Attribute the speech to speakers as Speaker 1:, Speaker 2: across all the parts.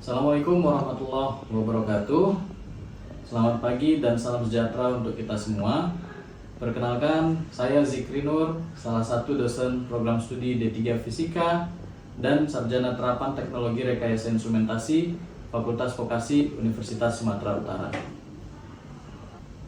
Speaker 1: Assalamualaikum warahmatullahi wabarakatuh. Selamat pagi dan salam sejahtera untuk kita semua. Perkenalkan, saya Zikri Nur, salah satu dosen program studi D3 Fisika dan Sarjana Terapan Teknologi Rekayasa Instrumentasi Fakultas Vokasi Universitas Sumatera Utara.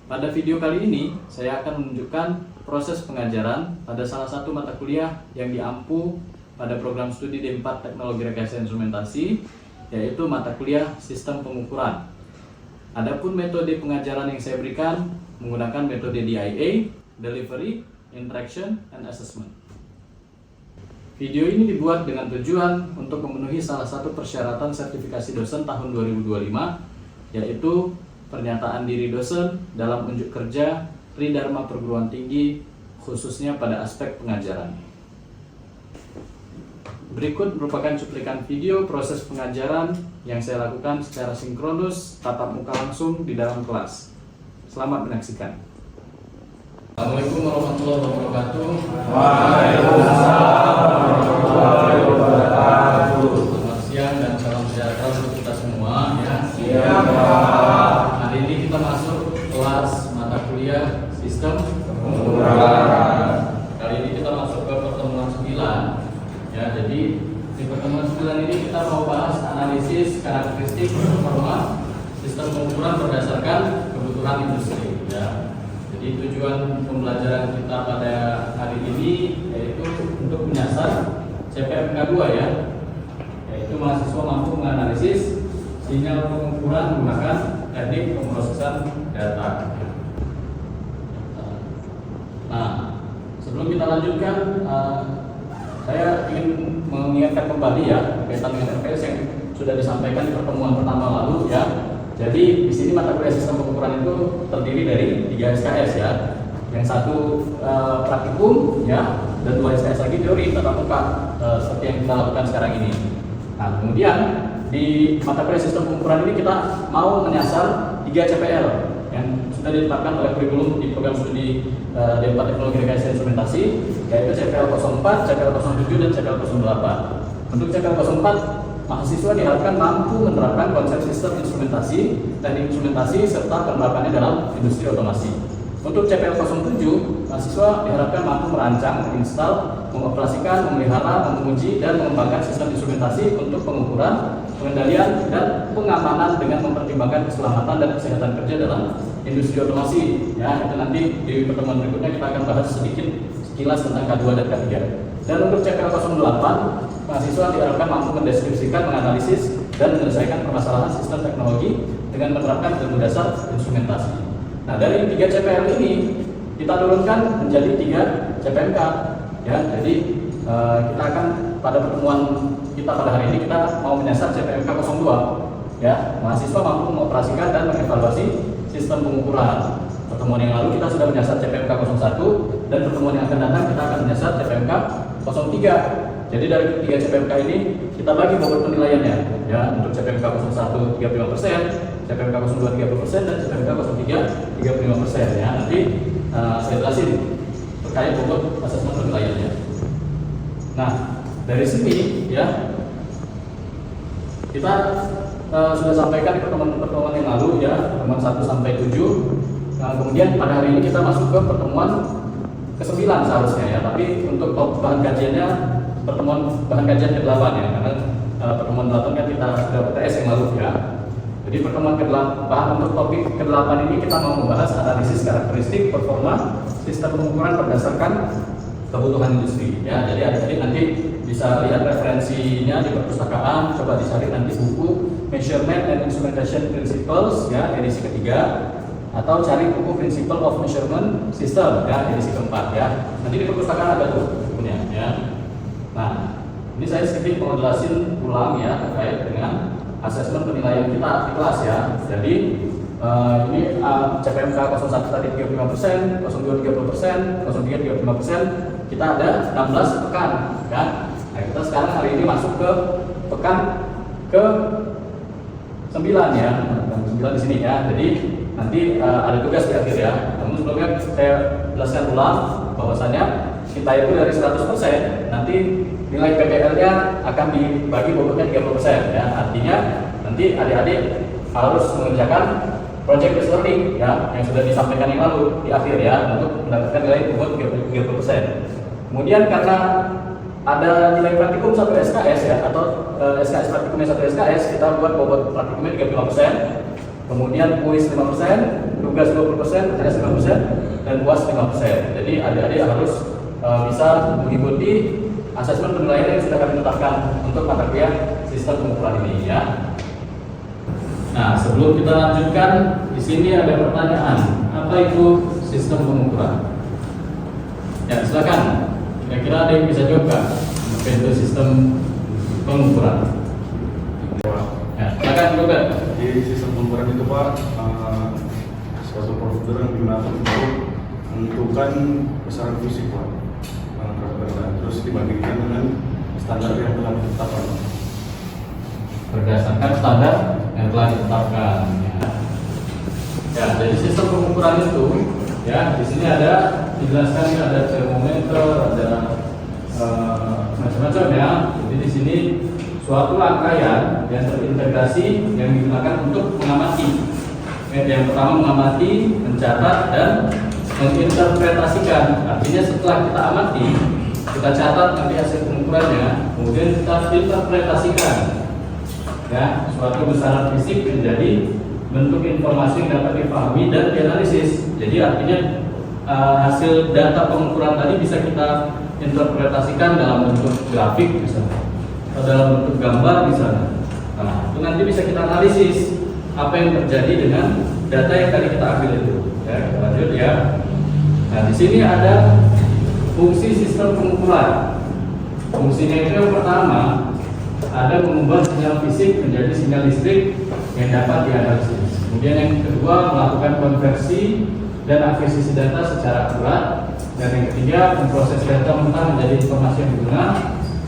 Speaker 1: Pada video kali ini, saya akan menunjukkan proses pengajaran pada salah satu mata kuliah yang diampu pada program studi D4 Teknologi Rekayasa Instrumentasi, yaitu mata kuliah Sistem Pengukuran. Adapun metode pengajaran yang saya berikan menggunakan metode DIA, Delivery, Interaction, and Assessment. Video ini dibuat dengan tujuan untuk memenuhi salah satu persyaratan sertifikasi dosen tahun 2025, yaitu pernyataan diri dosen dalam unjuk kerja Tridharma Perguruan Tinggi, khususnya pada aspek pengajaran. Berikut merupakan cuplikan video proses pengajaran yang saya lakukan secara sinkronus tatap muka langsung di dalam kelas. Selamat menyaksikan. Assalamualaikum warahmatullahi wabarakatuh.
Speaker 2: Waalaikumsalam warahmatullahi wabarakatuh.
Speaker 1: Selamat siang dan salam sejahtera untuk kita semua ya.
Speaker 2: Siang.
Speaker 1: Hari ini kita masuk kelas mata kuliah Sistem
Speaker 2: Pengukuran.
Speaker 1: Kali ini kita masuk ke pertemuan 9. Ya, jadi di pertemuan 9 ini kita mau bahas analisis karakteristik performa sistem pengukuran berdasarkan kebutuhan industri. Ya. Jadi tujuan pembelajaran kita pada hari ini yaitu untuk menyasar CPMK 2 ya, yaitu mahasiswa mampu menganalisis sinyal pengukuran menggunakan teknik pemrosesan data. Nah, sebelum kita lanjutkan, saya ingin mengingatkan kembali ya berkaitan dengan RPS yang sudah disampaikan di pertemuan pertama lalu ya. Jadi di sini mata kuliah sistem pengukuran itu terdiri dari 3 SKS ya. Yang satu praktikum ya, dan 2 SKS lagi teori tatap muka seperti yang kita lakukan sekarang ini. Nah, kemudian di mata kuliah sistem pengukuran ini kita mau menyasar 3 CPL yang sudah ditetapkan oleh kurikulum di program studi D4 Teknologi Rekayasa Instrumentasi, yaitu CPL 04, CPL 07, dan CPL 08. Untuk CPL 04, mahasiswa diharapkan mampu menerapkan konsep sistem instrumentasi, teknik instrumentasi, serta penerapannya dalam industri otomasi. Untuk CPL 07, mahasiswa diharapkan mampu merancang, menginstal, mengoperasikan, memelihara, menguji, dan mengembangkan sistem instrumentasi untuk pengukuran, pengendalian, dan pengamanan dengan mempertimbangkan keselamatan dan kesehatan kerja dalam industri otomasi. Ya, itu nanti di pertemuan berikutnya kita akan bahas sedikit sekilas tentang K2 dan K3. Dan untuk CPL 08, mahasiswa diharapkan mampu mendeskripsikan, menganalisis, dan menyelesaikan permasalahan sistem teknologi dengan menerapkan ilmu dasar instrumentasi. Nah, dari 3 CPL ini kita turunkan menjadi 3 CPMK. Ya, jadi kita akan pada pertemuan kita pada hari ini kita mau menyasar CPMK 02. Ya, mahasiswa mampu mengoperasikan dan mengevaluasi sistem pengukuran. Pertemuan yang lalu kita sudah menyasar CPMK 01 dan pertemuan yang akan datang kita akan menyasar CPMK 03. Jadi dari 3 CPMK ini kita bagi bobot penilaiannya. Ya, untuk CPMK 01 35%, CPMK 02 30%, dan CPMK 03 35% ya. Nanti saya jelasin terkait bobot asesmen penilaiannya. Nah, dari sini ya kita sudah sampaikan di pertemuan yang lalu ya, pertemuan 1 sampai 7. Nah, kemudian pada hari ini kita masuk ke pertemuan ke-9 seharusnya ya, tapi untuk bahan kajiannya pertemuan bahan kajian ke-8 ya, karena pertemuan 8 kan kita sudah PTS yang lalu ya. Jadi pertemuan ke-8 untuk topik ke-8 ini kita mau membahas analisis karakteristik performa sistem pengukuran berdasarkan kebutuhan industri ya. Jadi adik-adik nanti bisa lihat referensinya di perpustakaan, coba dicari nanti buku Measurement and Instrumentation Principles ya, edisi ketiga, atau cari buku Principle of Measurement System ya, edisi keempat ya. Nanti di perpustakaan ada tuh bukunya ya. Nah, ini saya sedikit mau jelasin ulang ya terkait dengan asesmen penilaian kita di kelas ya. Jadi ini CPMK 01 tadi 35%, 02 30%, 03 35%, kita ada 16 pekan ya. Nah, kita sekarang hari ini masuk ke pekan ke 9 ya, pekan 9 di sini ya. Jadi nanti ada tugas di akhir ya. Namun sebelumnya saya jelaskan ulang bahwasanya kita itu dari 100%, nanti nilai PPL-nya akan dibagi bobotnya 30%, ya. Artinya nanti adik-adik harus mengerjakan project based learning, ya, yang sudah disampaikan yang lalu di akhir, ya, untuk mendapatkan nilai bobot 30%. Kemudian karena ada nilai praktikum 1 SKS, ya, atau SKS praktikumnya 1 SKS, kita buat bobot praktikumnya 35%, kemudian kuis 5%, tugas 20%, UTS 5%, dan UAS 5%. Jadi adik-adik harus bisa mengikuti asesmen penilaian yang sudah kami tetapkan untuk mata kuliah sistem pengukuran ini, ya. Nah, sebelum kita lanjutkan, di sini ada pertanyaan, apa itu sistem pengukuran? Ya, silakan. Kira-kira ada yang bisa jawab nggak? Apa itu sistem pengukuran? Ya, silakan Robert.
Speaker 3: Jadi sistem pengukuran itu Pak, suatu prosedur yang digunakan untuk menentukan besaran fisik Pak, terus dibandingkan dengan standar yang telah ditetapkan.
Speaker 1: Berdasarkan standar yang telah ditetapkan. Ya, jadi sistem pengukuran itu, ya, di sini ada dijelaskan, ada termometer, ada macam-macam, ya. Jadi di sini suatu rangkaian yang terintegrasi yang digunakan untuk mengamati. Yang pertama mengamati, mencatat, dan menginterpretasikan. Artinya setelah kita amati, kita catat nanti hasil pengukurannya, kemudian kita interpretasikan, ya, suatu besaran fisik menjadi bentuk informasi yang dapat dipahami dan dianalisis. Jadi artinya hasil data pengukuran tadi bisa kita interpretasikan dalam bentuk grafik misalnya, atau dalam bentuk gambar misalnya. Nah, itu nanti bisa kita analisis apa yang terjadi dengan data yang tadi kita ambil itu. Ya, kita lanjut, ya. Nah, di sini ada fungsi sistem pengukuran. Fungsinya itu yang pertama ada mengubah sinyal fisik menjadi sinyal listrik yang dapat dianalisis. Kemudian yang kedua melakukan konversi dan akuisisi data secara akurat. Dan yang ketiga memproses data mentah menjadi informasi yang berguna.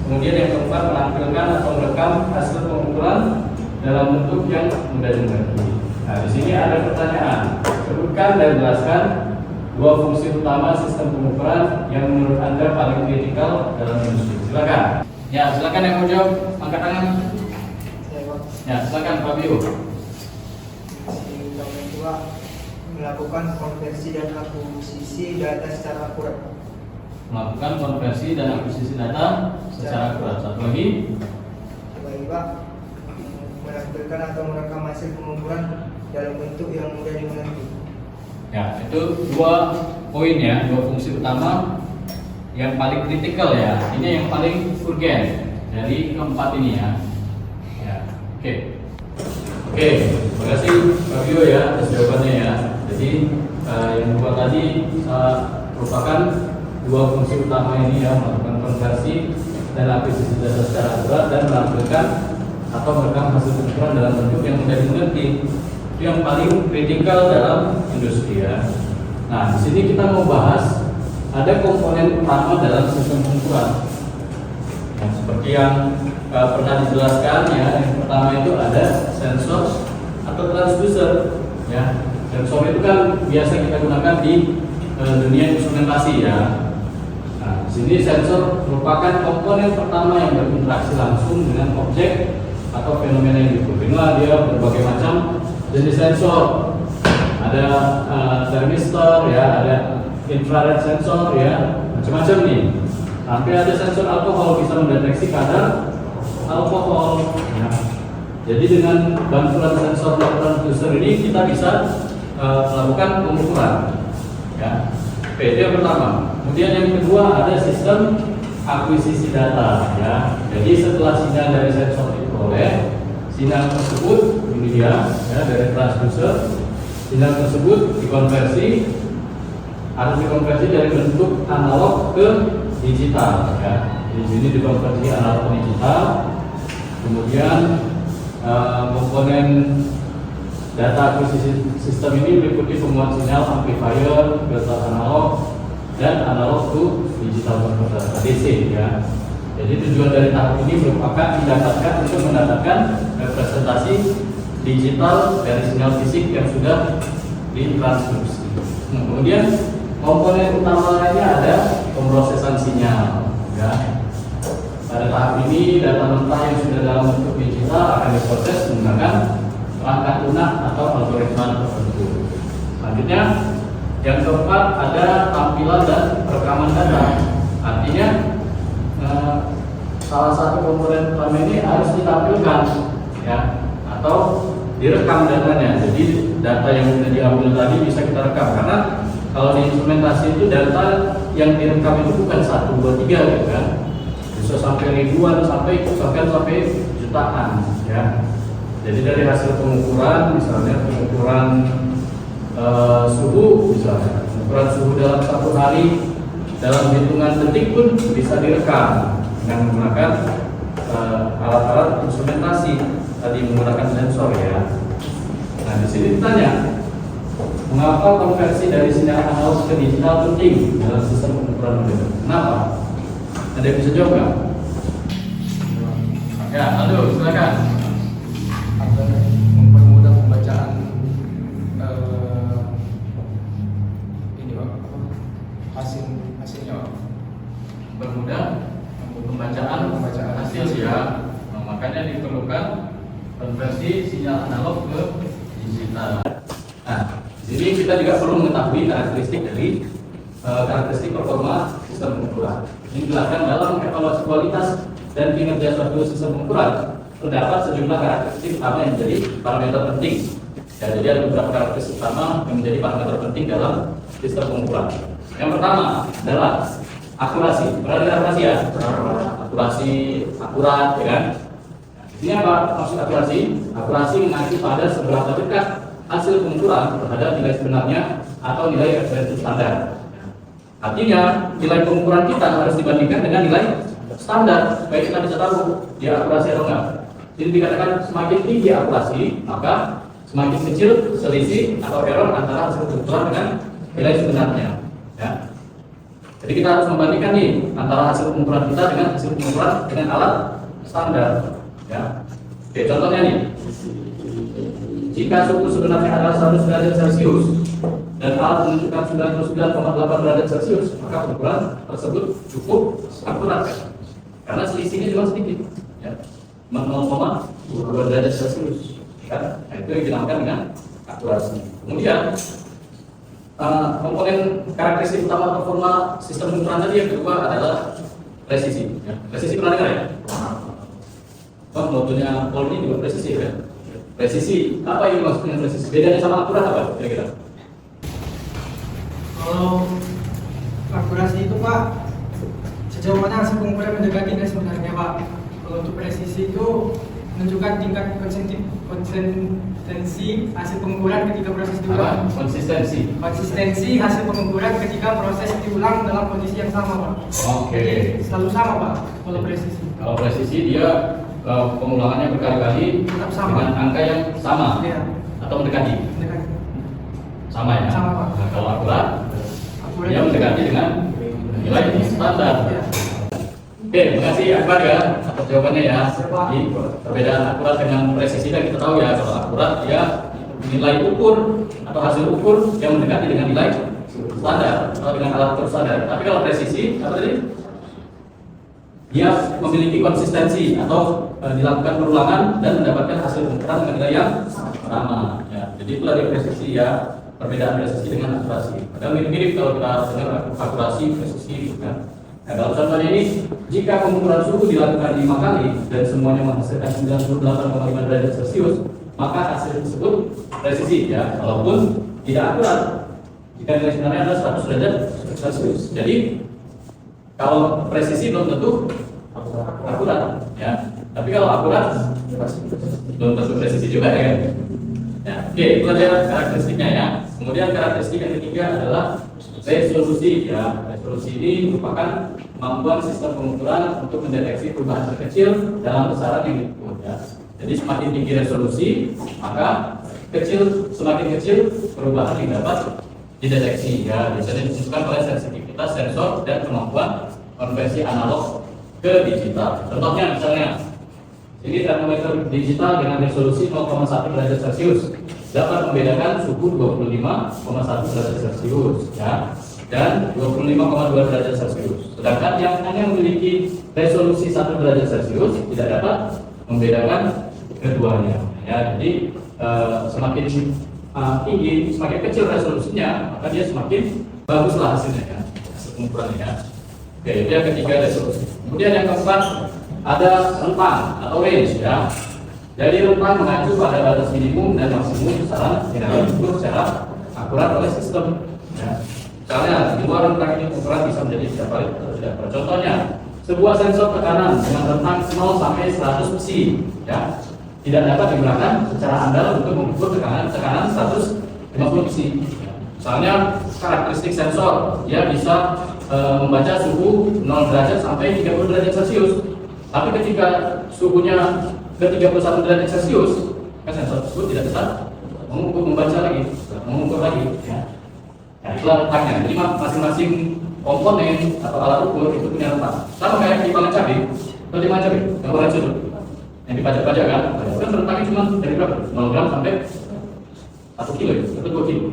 Speaker 1: Kemudian yang keempat menampilkan atau merekam hasil pengukuran dalam bentuk yang mudah dimengerti. Nah, di sini ada pertanyaan. Sebutkan dan jelaskan dua fungsi utama sistem pengukuran yang menurut Anda paling kritikal dalam industri. Silakan. Ya, silakan yang mau jawab, angkat tangan. Ya, silakan Fabio.
Speaker 4: Yang kedua, melakukan konversi dan akuisisi data secara akurat.
Speaker 1: Melakukan konversi dan akuisisi data secara akurat. Satu lagi.
Speaker 4: Baik Pak, menampilkan atau merekam hasil pengukuran dalam bentuk yang mudah dimengerti.
Speaker 1: Ya, itu dua poin, ya, dua fungsi utama yang paling kritikal, ya. Ini yang paling urgen dari keempat ini, ya. Ya, oke. Oke, terima kasih Fabio, ya, atas jawabannya, ya. Jadi yang dua tadi merupakan dua fungsi utama ini, ya, melakukan konversi dan akuisisi data secara akurat dan menampilkan atau merekam hasil pengukuran dalam bentuk yang mudah dimengerti. Itu yang paling kritikal dalam industri, ya. Nah, di sini kita mau bahas ada komponen utama dalam sistem pengukuran. Nah, seperti yang pernah dijelaskan, ya, yang pertama itu ada sensor atau transducer, ya. Sensor itu kan biasa kita gunakan di dunia instrumentasi, ya. Nah, di sini sensor merupakan komponen pertama yang berinteraksi langsung dengan objek atau fenomena yang diukur. Inilah dia berbagai macam jenis sensor. Ada thermistor, ya, ada infrared sensor, ya, macam-macam nih. Sampai ada sensor alkohol, bisa mendeteksi kadar alkohol, ya. Jadi dengan bantuan sensor dan transducer ini kita bisa melakukan pengukuran, ya. Oke, itu yang pertama. Kemudian yang kedua ada sistem akuisisi data, ya. Jadi setelah sinyal dari sensor diperoleh, sinyal tersebut ini dia, ya, dari transducer, sinyal tersebut dikonversi, harus dikonversi dari bentuk analog ke digital, ya. Di sini dikonversi analog ke digital. Kemudian komponen data akuisisi sistem ini meliputi penguat sinyal amplifier, filter analog, dan analog to digital converter (ADC), ya. Jadi tujuan dari tahap ini merupakan didapatkan untuk mendapatkan representasi digital dari sinyal fisik yang sudah ditransduksi. Nah, kemudian komponen utama lainnya ada pemrosesan sinyal. Ya. Pada tahap ini data mentah yang sudah dalam bentuk digital akan diproses menggunakan perangkat lunak atau algoritma tertentu. Selanjutnya, yang keempat ada tampilan dan rekaman data. Artinya salah satu komponen utama ini harus ditampilkan, ya, atau direkam datanya. Jadi data yang sudah diambil tadi bisa kita rekam, karena kalau di instrumentasi itu data yang direkam itu bukan 1, 2, 3 gitu kan, bisa sampai ribuan, sampai jutaan, ya. Jadi dari hasil pengukuran, misalnya pengukuran suhu, misalnya pengukuran suhu dalam 1 hari dalam hitungan detik pun bisa direkam dengan menggunakan alat-alat instrumentasi, tadi menggunakan sensor, ya. Nah, di sini ditanya, mengapa konversi dari sinyal analog ke digital penting dalam sistem pengukuran modern? Kenapa? Ada yang bisa jawab nggak? Ya, lalu silakan.
Speaker 5: Agar mempermudah pembacaan ini Pak, hasilnya Pak.
Speaker 1: Bermudah pembacaan hasil, ya. Nah, makanya diperlukan konversi sinyal analog ke digital. Nah, di sini kita juga perlu mengetahui karakteristik dari karakteristik performa sistem pengukuran. Ini dijelaskan dalam evaluasi kualitas dan kinerja suatu sistem pengukuran. Terdapat sejumlah karakteristik utama yang menjadi parameter penting. Ya, jadi ada beberapa karakteristik utama yang menjadi parameter penting dalam sistem pengukuran. Yang pertama adalah akurasi. Pernah dengar akurasi, ya? Akurasi akurat, ya kan? Ini apa maksud akurasi? Akurasi mengacu pada seberapa dekat hasil pengukuran terhadap nilai sebenarnya atau nilai referensi standar. Artinya nilai pengukuran kita harus dibandingkan dengan nilai standar supaya kita bisa tahu dia akurasi atau enggak. Jadi dikatakan semakin tinggi akurasi, maka semakin kecil selisih atau error antara hasil pengukuran dengan nilai sebenarnya. Ya. Jadi kita harus membandingkan nih antara hasil pengukuran kita dengan hasil pengukuran dengan alat standar. Ya. Oke, contohnya nih, jika suhu sebenarnya adalah 100 derajat Celcius dan alat menunjukkan 99,8 derajat Celcius, maka pengukuran tersebut cukup akurat, karena selisihnya cuma sedikit, ya, 0,2 derajat Celcius, kan? Nah, itu yang dinamakan dengan akurasi. Kemudian komponen karakteristik utama performa sistem pengukuran tadi yang kedua adalah presisi. Ya. Presisi pernah dengar, ya? Oh, modelnya Polri juga presisi, ya? Presisi, apa yang maksudnya presisi? Bedanya sama akurat apa kira-kira?
Speaker 6: Kalau akurasi itu Pak, sejauh mana hasil pengukuran mendekati nilai sebenarnya Pak. Kalau untuk presisi itu menunjukkan tingkat konsistensi hasil pengukuran ketika proses diulang. Konsistensi hasil pengukuran ketika proses diulang dalam kondisi yang sama Pak.
Speaker 1: Oke.
Speaker 6: Jadi, selalu sama Pak kalau presisi.
Speaker 1: Kalau presisi dia pengulangannya berkali-kali dengan angka yang sama,
Speaker 6: ya,
Speaker 1: atau mendekati? Sama, ya?
Speaker 6: Sama, Pak.
Speaker 1: Nah, kalau akurat dia mendekati dengan nilai standar.
Speaker 6: Ya.
Speaker 1: Oke, terima kasih Akbar, ya, atas jawabannya, ya. Jadi perbedaan akurat dengan presisi kan kita tahu, ya. Kalau akurat dia nilai ukur atau hasil ukur yang mendekati dengan nilai standar atau dengan alat ukur standar. Tapi kalau presisi apa tadi? Dia memiliki konsistensi atau dilakukan perulangan dan mendapatkan hasil pengukuran dengan nilai yang sama. Ya, jadi itu dari presisi, ya, perbedaan presisi dengan akurasi. Padahal mirip-mirip kalau kita dengar akurasi, presisi, kan. Nah, dalam contohnya ini, jika pengukuran suhu dilakukan 5 kali dan semuanya menghasilkan 98,5 derajat Celcius, maka hasil tersebut presisi, ya, walaupun tidak akurat. Jika nilai sebenarnya adalah 100 derajat Celcius. Jadi kalau presisi belum tentu akurat, ya. Tapi kalau akurat belum tentu presisi juga, ya. Ya, oke, itu adalah karakteristiknya, ya. Kemudian karakteristik yang ketiga adalah resolusi, ya. Resolusi ini merupakan kemampuan sistem pengukuran untuk mendeteksi perubahan terkecil dalam besaran yang diukur, ya. Jadi semakin tinggi resolusi, maka semakin kecil perubahan yang dapat dideteksi, ya. Biasanya disebutkan oleh sensitivitas sensor dan kemampuan konversi analog ke digital. Contohnya misalnya, ini termometer digital dengan resolusi 0,1 derajat Celcius dapat membedakan suhu 25,1 derajat Celcius, ya. dan 25,2 derajat Celcius. Sedangkan yang hanya memiliki resolusi 1 derajat Celcius tidak dapat membedakan keduanya. Ya, jadi semakin tinggi, semakin kecil resolusinya, maka dia semakin baguslah hasilnya ya, hasil pengukurannya ya. Oke, itu yang ketiga resolusi. Kemudian yang keempat ada rentang atau range ya. Jadi rentang mengacu pada batas minimum dan maksimum besaran yang diukur secara akurat oleh sistem. Ya. Misalnya di luar rentang ini ukuran bisa menjadi tidak valid atau tidak valid. Contohnya, sebuah sensor tekanan dengan rentang 0 sampai 100 psi ya, tidak dapat digunakan secara andal untuk mengukur tekanan 150 psi. Misalnya karakteristik sensor, dia bisa membaca suhu 0 derajat sampai 30 derajat Celcius. Tapi ketika suhunya ke 31 derajat Celcius, kan sensor tersebut tidak bisa membaca lagi, mengukur lagi. Ya. Nah, itulah rentangnya. Jadi masing-masing komponen atau alat ukur itu punya rentang. Sama kayak timbangan cabai, atau timbangan cabai, yang ukuran sudut, yang dipajak-pajak kan, kan rentangnya cuma dari berapa? 0 gram sampai 1 kilo ya, atau 2 kilo,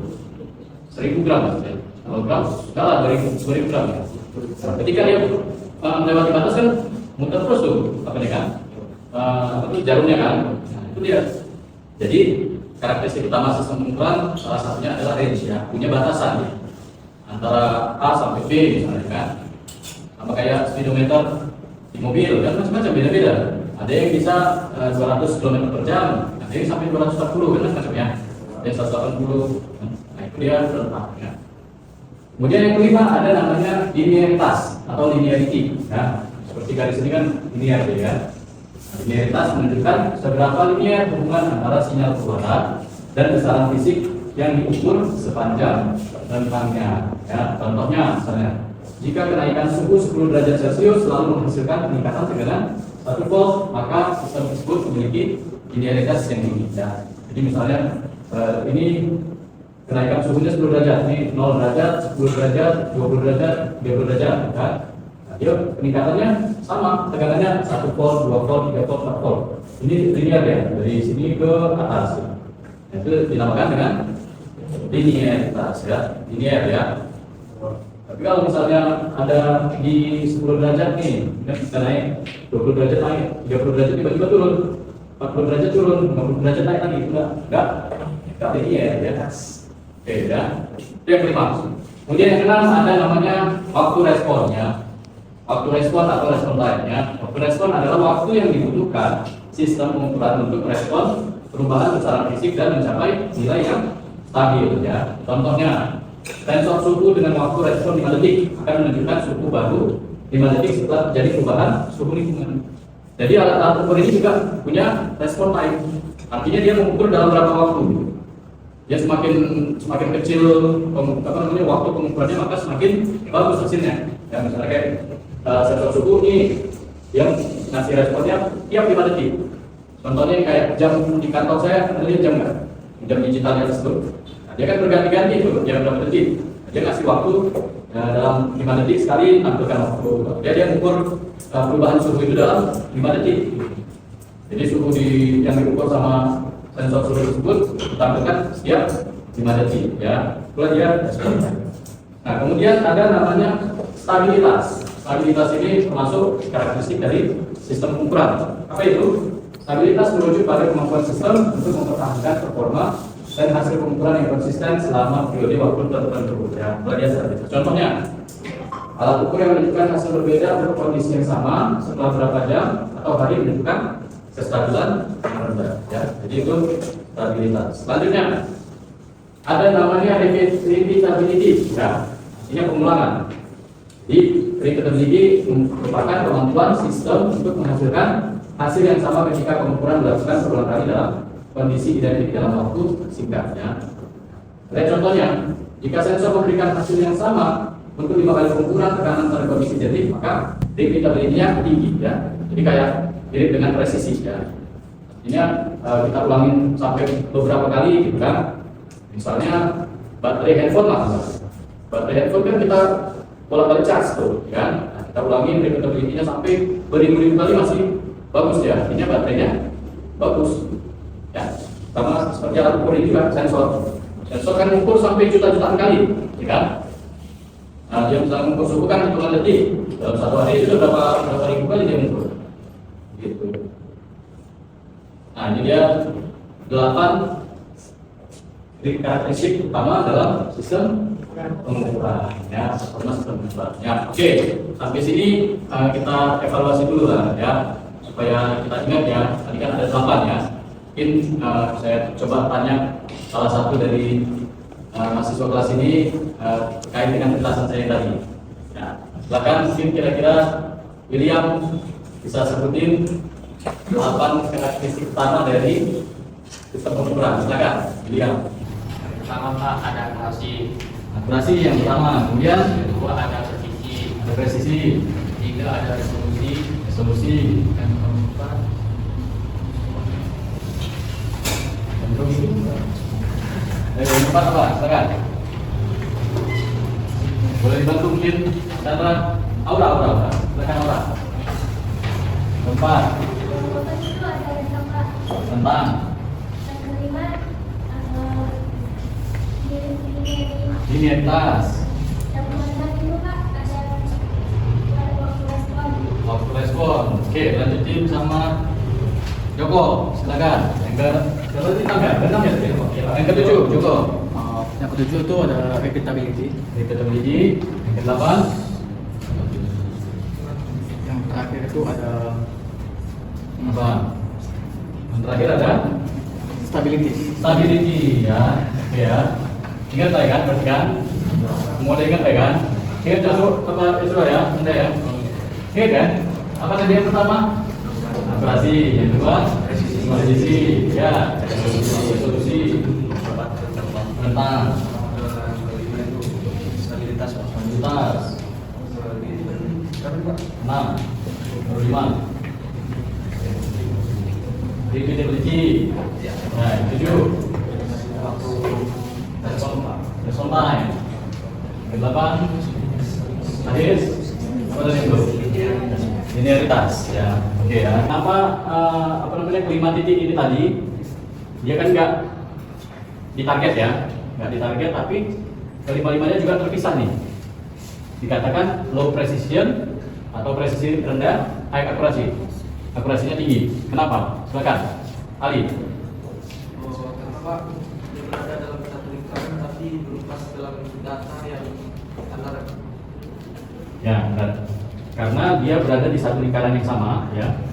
Speaker 1: 1000 gram ya. 0 gram, kalah dari 2000 gram ya. Ketika dia melewati batas kan muter terus tuh, apa nih kan? Itu jarumnya kan, nah, itu dia. Jadi karakteristik utama sistem pengukuran salah satunya adalah range ya, punya batasan ya. Antara A sampai B misalnya kan, sama kayak speedometer di mobil kan macam-macam beda-beda. Ada yang bisa 200 km per jam, ada yang sampai 240 kan macamnya, ada yang 180. Nah itu dia rentangnya. Kemudian yang kelima ada namanya linearitas atau linearity. Nah seperti garis ini kan linear ya. Linearitas menunjukkan seberapa linear hubungan antara sinyal keluaran dan besaran fisik yang diukur sepanjang rentangnya. Ya, contohnya misalnya, jika kenaikan suhu 10 derajat Celcius selalu menghasilkan peningkatan tegangan 1 volt, maka sistem tersebut memiliki linearitas yang tinggi. Ya. Jadi misalnya ini kenaikan suhunya 10 derajat, ini 0 derajat, 10 derajat, 20 derajat, 30 derajat. Ya. Dia peningkatannya sama, tegangannya 1 volt, 2 volt, 3 volt, 4 volt. Ini linear ya, dari sini ke atas. Ya. Itu dinamakan dengan linearitas ya, linear ya. Tapi kalau misalnya ada di 10 derajat nih, bisa naik 20 derajat naik, 30 derajat tiba-tiba turun, 40 derajat turun, 50 derajat naik lagi, enggak linear ya. Oke ya, itu yang kelima. Kemudian yang keenam ada namanya waktu responnya. Waktu respon atau respon time-nya. Waktu respon adalah waktu yang dibutuhkan sistem pengukuran untuk merespon perubahan besaran fisik dan mencapai nilai yang stabil ya. Contohnya, sensor suhu dengan waktu respon 5 detik akan menunjukkan suhu baru 5 detik setelah terjadi perubahan suhu lingkungan. Jadi alat-alat ukur ini juga punya respon time. Artinya dia mengukur dalam berapa waktu. Dia semakin kecil waktu pengukurannya, maka semakin bagus hasilnya. Ya, misalnya kayak sensor suhu ini yang ngasih responnya tiap 5 detik. Contohnya kayak jam di kantor saya, ada jam nggak? Jam digitalnya tersebut. Nah, dia kan berganti-ganti itu, jam berapa detik. Dia ngasih waktu dalam 5 detik sekali nampilkan waktu. Dia mengukur perubahan suhu itu dalam 5 detik. Jadi suhu yang diukur sama sensor suhu tersebut ditampilkan setiap 5 detik ya. Itulah dia responnya. Nah kemudian ada namanya stabilitas. Stabilitas ini termasuk karakteristik dari sistem pengukuran. Apa itu? Stabilitas merujuk pada kemampuan sistem untuk mempertahankan performa dan hasil pengukuran yang konsisten selama periode waktu tertentu. Ya, stabilitas. Contohnya, alat ukur yang menunjukkan hasil berbeda untuk kondisi yang sama setelah berapa jam atau hari menunjukkan kestabilan yang rendah. Ya, jadi itu stabilitas. Selanjutnya, ada namanya repeatability. Ya, artinya pengulangan. Jadi, repeatability merupakan kemampuan sistem untuk menghasilkan hasil yang sama ketika pengukuran dilakukan berulang kali dalam kondisi identik dalam waktu singkatnya. Lihat contohnya, jika sensor memberikan hasil yang sama untuk 5 kali pengukuran tekanan pada kondisi identik, maka repeatability-nya tinggi ya. Jadi kayak mirip dengan presisi ya. Artinya kita ulangin sampai beberapa kali gitu kan. Misalnya baterai handphone lah. Baterai handphone kan kita bolak-balik charge tuh kan. Nah, kita ulangin repeatability-nya sampai beribu-ribu kali masih bagus ya, artinya baterainya bagus ya. Sama seperti alat ukur ini juga sensor kan mengukur sampai juta-jutaan kali ya kan. Dia misalnya mengukur suhu kan hitungan detik. Dalam satu hari itu berapa ribu kali dia mengukur. Gitu. Nah ini dia 8 karakteristik utama dalam sistem pengukuran ya, sistem pengukuran ya. Oke, sampai sini kita evaluasi dulu lah ya, supaya kita ingat ya, tadi kan ada 8 ya. Mungkin saya coba tanya salah satu dari mahasiswa kelas ini terkait dengan penjelasan saya tadi ya. Silakan mungkin kira-kira William bisa sebutin 8 karakteristik utama dari sistem pengukuran. Silakan William.
Speaker 5: Pertama Pak, ada akurasi.
Speaker 1: Akurasi yang pertama, kemudian
Speaker 5: Kedua ada presisi.
Speaker 1: ada presisi,
Speaker 5: Ketiga ada
Speaker 1: resolusi,
Speaker 5: dan keempat
Speaker 1: yang keempat apa? Silakan. Boleh dibantu mungkin Chandra, Aura. Silakan Aura. Keempat,
Speaker 7: Keempat itu ada sama
Speaker 1: tentang
Speaker 7: yang kelima
Speaker 1: linearitas,
Speaker 7: yang kelima itu Pak ada waktu respon.
Speaker 1: waktu respon. Oke, lanjutin sama Joko. Silakan. Yang ke-6 ya? Yang ke-7, Joko.
Speaker 6: Yang ketujuh itu ada repeatability.
Speaker 1: Repeatability. Yang ke-8,
Speaker 6: Yang terakhir itu ada
Speaker 1: apa? Yang terakhir ada
Speaker 6: stability.
Speaker 1: stability ya. Oke ya. Ingat saya kan, berarti kan? Semua ada ingat ya kan? Ingat jatuh apa itu ya? Anda ya? Ingat kan? Apa tadi yang pertama? Akurasi. Yang kedua? Presisi. Ya. Resolusi. Tentang
Speaker 5: stabilitas.
Speaker 1: stabilitas. 6. 5. Repeatability. Nah, 7. Respon time. Yang 8. Terakhir apa tadi itu? Linearitas ya. Oke ya. Apa namanya kelima titik ini tadi? Dia kan nggak ditarget ya, nggak ditarget, tapi kelima-limanya juga terpisah nih. Dikatakan low precision atau presisi rendah, high akurasi. Akurasinya tinggi. Kenapa? Silakan, Ali.
Speaker 5: Karena Pak, dia berada dalam satu lingkaran tapi belum pas dalam data yang standar.
Speaker 1: Ya, benar. Karena dia berada di satu lingkaran yang sama, ya,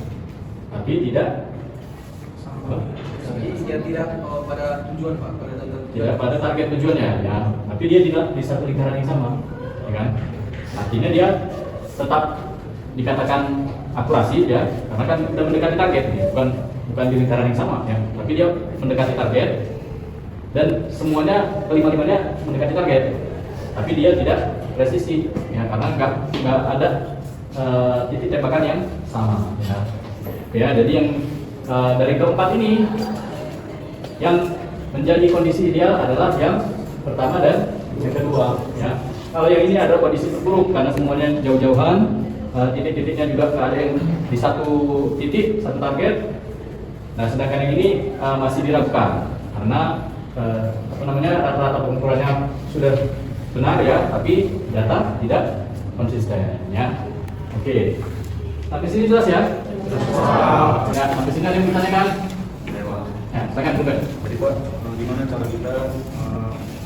Speaker 1: tapi tidak
Speaker 5: Tapi dia tidak pada tujuan Pak, pada
Speaker 1: tidak pada target tujuannya, ya. Tapi dia tidak di satu lingkaran yang sama, ya kan? Artinya dia tetap dikatakan akurasi, ya, karena kan sudah mendekati target, ya. bukan di lingkaran yang sama, ya. Tapi dia mendekati target dan semuanya kelima-limanya mendekati target, tapi dia tidak presisi, ya, karena nggak ada titik tembakan yang sama, ya. Ya, jadi yang dari keempat ini yang menjadi kondisi ideal adalah yang pertama dan yang kedua, ya. Kalau yang ini adalah kondisi terburuk karena semuanya jauh-jauhan, titik-titiknya juga nggak ada yang di satu titik, satu target. Nah, sedangkan yang ini masih diragukan karena rata-rata pengukurannya sudah benar, ya, tapi data tidak konsisten, ya. Oke, sampai sini jelas ya? Ya, sampai sini ada yang bertanyakan? Ya, silakan Ruben.
Speaker 3: Jadi Pak, gimana cara kita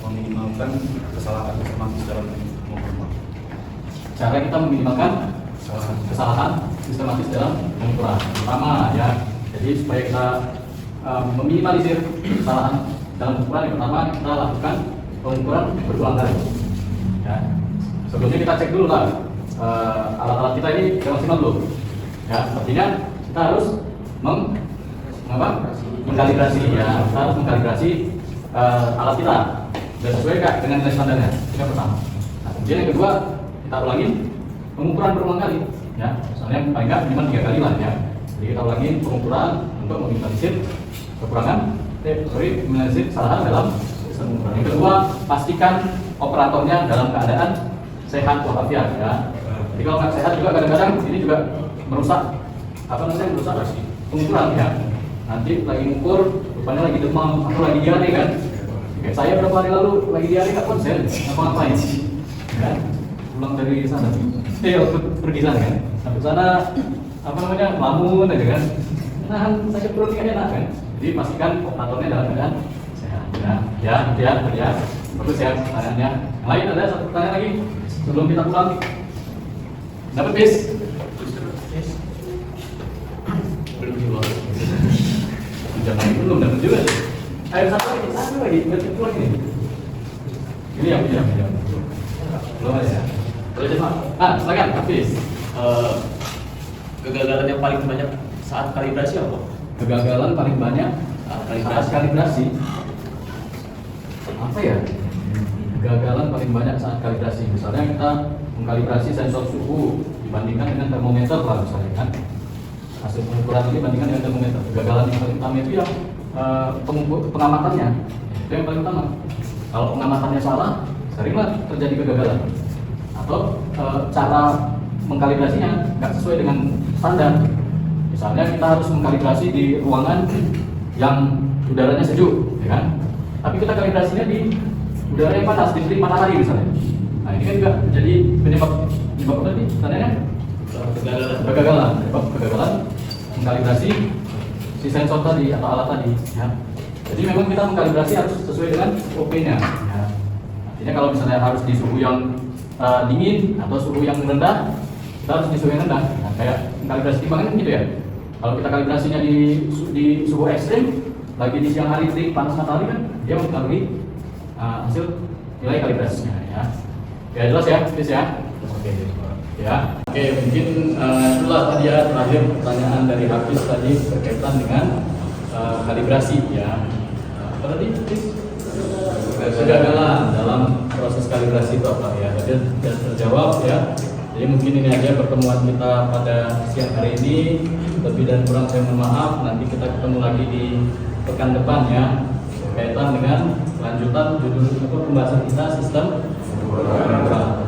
Speaker 3: meminimalkan kesalahan sistematis dalam pengukuran?
Speaker 1: Cara kita meminimalkan kesalahan sistematis dalam pengukuran. Pertama, ya, jadi supaya kita meminimalisir kesalahan dalam pengukuran, yang pertama kita lakukan pengukuran berulang kali. Ya. Sebelumnya kita cek dulu lah alat-alat kita ini sudah maksimal belum. Ya, artinya kita harus mengkalibrasi, ya, kita harus mengkalibrasi alat kita dan sesuai dengan nilai standarnya. Itu yang pertama. Nah, kemudian yang kedua, kita ulangin pengukuran berulang kali, ya, misalnya paling nggak minimal 3 kali lah, ya. Jadi kita ulangin pengukuran untuk meminimalisir minimalisir kesalahan dalam sistem pengukuran. Yang kedua, pastikan operatornya dalam keadaan sehat walafiat, ya. Jadi kalau nggak sehat juga kadang-kadang ini juga merusak merusak pengukuran, ya. Nanti lagi ngukur, rupanya lagi demam atau lagi diare kan. Kayak saya berapa hari lalu lagi diare nggak konsen, ngapa-ngapain, ya. pulang dari sana, waktu pergi sana kan, sampai sana apa namanya lamun aja kan, nahan sakit perut nggak enak kan, jadi pastikan operatornya dalam keadaan sehat. Ya, bagus ya pertanyaannya. Yang lain ada satu pertanyaan lagi sebelum kita pulang. Dapat bis? Belum jual. Jangan belum dapat juga. Ayo satu lagi, buat pulang ini. Ini yang belum ada ya. Boleh cepat. Silakan, Hafiz.
Speaker 2: Kegagalan yang paling banyak saat kalibrasi apa?
Speaker 1: Kegagalan paling banyak saat kalibrasi. Apa ya? Kegagalan paling banyak saat kalibrasi. Misalnya kita mengkalibrasi sensor suhu dibandingkan dengan termometer lah misalnya kan. Hasil pengukuran ini dibandingkan dengan termometer. Kegagalan yang paling utama itu yang pengamatannya. Itu yang paling utama. Kalau pengamatannya salah, seringlah terjadi kegagalan. Atau cara mengkalibrasinya nggak sesuai dengan standar. Misalnya kita harus mengkalibrasi di ruangan yang udaranya sejuk, ya kan? Tapi kita kalibrasinya di udara yang panas, di terik matahari misalnya. Nah ini kan juga menjadi penyebab apa tadi? Tandanya kegagalan mengkalibrasi si sensor tadi atau alat tadi. Ya. Jadi memang kita mengkalibrasi harus sesuai dengan SOP-nya. Ya. Artinya kalau misalnya harus di suhu yang dingin atau suhu yang rendah, kita harus di suhu yang rendah. Nah, kayak kalibrasi timbangan kan gitu ya. Kalau kita kalibrasinya di suhu ekstrim, lagi di siang hari terik panas matahari kan, dia mempengaruhi hasil nilai kalibrasinya. Ya jelas ya, please ya. Oke, mungkin itulah tadi ya terakhir pertanyaan dari Hafiz tadi berkaitan dengan kalibrasi ya. Apa tadi? Kegagalan dalam proses kalibrasi itu apa ya? Jadi sudah terjawab ya. Jadi mungkin ini aja pertemuan kita pada siang hari ini. Lebih dan kurang saya mohon maaf. Nanti kita ketemu lagi di pekan depan ya. Berkaitan dengan lanjutan judul pembahasan kita sistem.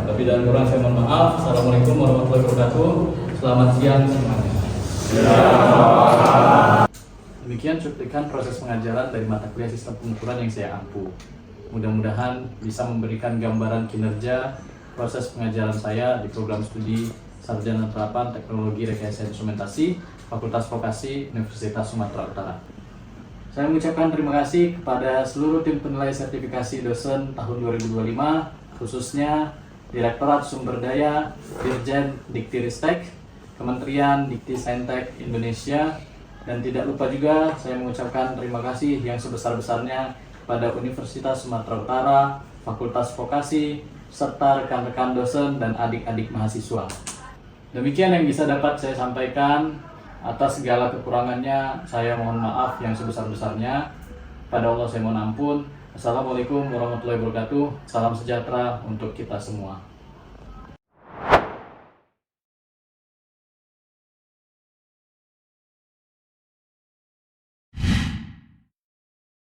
Speaker 1: Lebih dan kurang saya mohon maaf. Assalamualaikum warahmatullahi wabarakatuh. Selamat siang semuanya. Demikian cuplikan proses pengajaran dari mata kuliah sistem pengukuran yang saya ampu. Mudah-mudahan bisa memberikan gambaran kinerja proses pengajaran saya di program studi Sarjana Penerapan Teknologi Rekayasa Instrumentasi Fakultas Vokasi Universitas Sumatera Utara. Saya mengucapkan terima kasih kepada seluruh tim penilai sertifikasi dosen tahun 2025, khususnya Direktorat Sumber Daya Dirjen Diktiristek, Kementerian Diktisaintek Indonesia, dan tidak lupa juga saya mengucapkan terima kasih yang sebesar-besarnya pada Universitas Sumatera Utara, Fakultas Vokasi, serta rekan-rekan dosen dan adik-adik mahasiswa. Demikian yang bisa dapat saya sampaikan. Atas segala kekurangannya, saya mohon maaf yang sebesar-besarnya. Pada Allah saya mohon ampun. Assalamualaikum warahmatullahi wabarakatuh. Salam sejahtera untuk kita semua.